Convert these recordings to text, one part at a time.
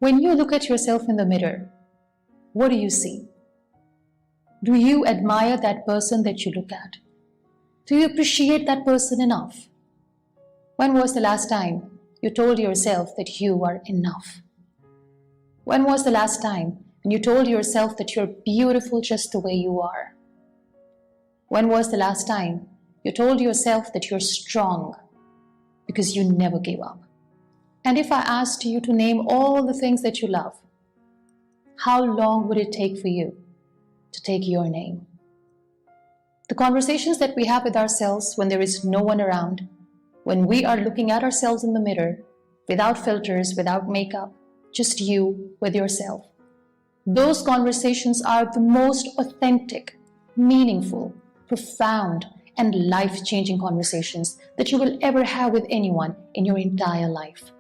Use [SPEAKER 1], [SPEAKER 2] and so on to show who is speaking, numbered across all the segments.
[SPEAKER 1] When you look at yourself in the mirror, what do you see? Do you admire that person that you look at? Do you appreciate that person enough? When was the last time you told yourself that you are enough? When was the last time when you told yourself that you're beautiful just the way you are? When was the last time you told yourself that you're strong because you never gave up? And if I asked you to name all the things that you love, how long would it take for you to take your name? The conversations that we have with ourselves when there is no one around, when we are looking at ourselves in the mirror, without filters, without makeup, just you with yourself. Those conversations are the most authentic, meaningful, profound, and life-changing conversations that you will ever have with anyone in your entire life.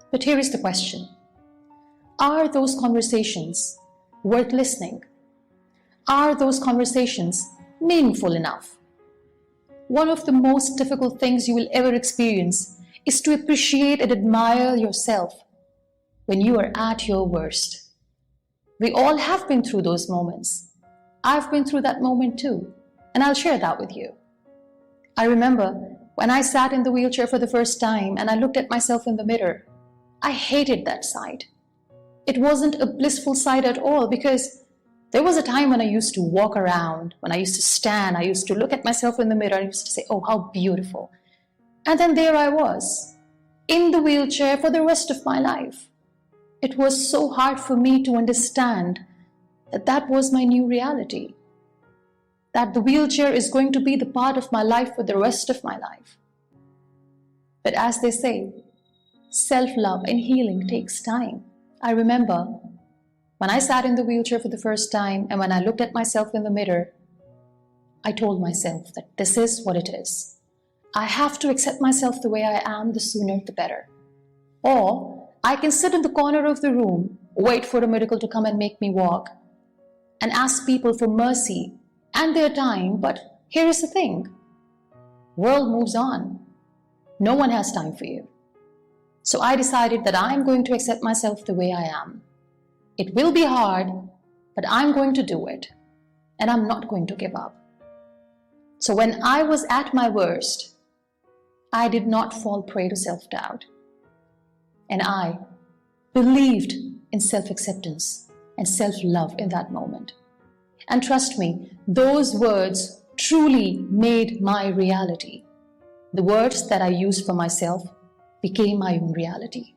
[SPEAKER 1] But here is the question. Are those conversations worth listening? Are those conversations meaningful enough? One of the most difficult things you will ever experience is to appreciate and admire yourself when you are at your worst. We all have been through those moments. I've been through that moment too, and I'll share that with you. I remember when I sat in the wheelchair for the first time and I looked at myself in the mirror. I hated that sight. It wasn't a blissful sight at all, because there was a time when I used to walk around, when I used to stand, I used to look at myself in the mirror and I used to say, oh, how beautiful. And then there I was, in the wheelchair for the rest of my life. It was so hard for me to understand that that was my new reality, that the wheelchair is going to be the part of my life for the rest of my life. But as they say, self-love and healing takes time. I remember when I sat in the wheelchair for the first time and when I looked at myself in the mirror, I told myself that this is what it is. I have to accept myself the way I am, the sooner the better. Or I can sit in the corner of the room, wait for a miracle to come and make me walk, and ask people for mercy and their time. But here is the thing. World moves on. No one has time for you. So I decided that I'm going to accept myself the way I am. It will be hard, but I'm going to do it. And I'm not going to give up. So when I was at my worst, I did not fall prey to self-doubt. And I believed in self-acceptance and self-love in that moment. And trust me, those words truly made my reality. The words that I used for myself became my own reality.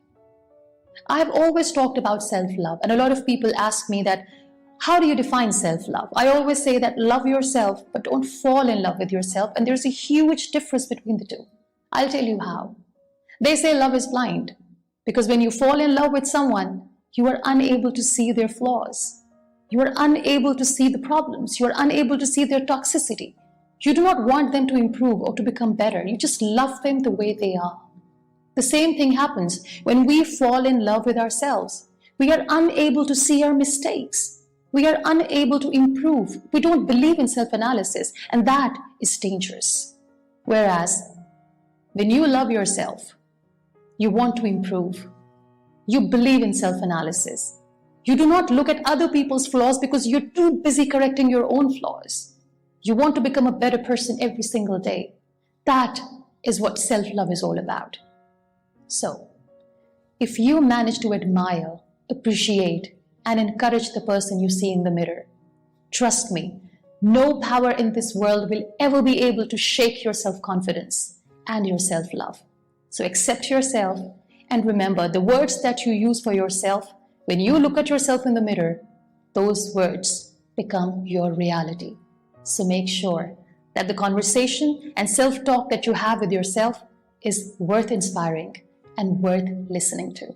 [SPEAKER 1] I've always talked about self-love, and a lot of people ask me that, how do you define self-love? I always say that love yourself, but don't fall in love with yourself, and there's a huge difference between the two. I'll tell you how. They say love is blind, because when you fall in love with someone, you are unable to see their flaws. You are unable to see the problems. You are unable to see their toxicity. You do not want them to improve or to become better. You just love them the way they are. The same thing happens when we fall in love with ourselves. We are unable to see our mistakes. We are unable to improve. We don't believe in self-analysis, and that is dangerous. Whereas, when you love yourself, you want to improve. You believe in self-analysis. You do not look at other people's flaws because you're too busy correcting your own flaws. You want to become a better person every single day. That is what self-love is all about. So, if you manage to admire, appreciate, and encourage the person you see in the mirror, trust me, no power in this world will ever be able to shake your self-confidence and your self-love. So accept yourself, and remember, the words that you use for yourself, when you look at yourself in the mirror, those words become your reality. So make sure that the conversation and self-talk that you have with yourself is worth inspiring and worth listening to.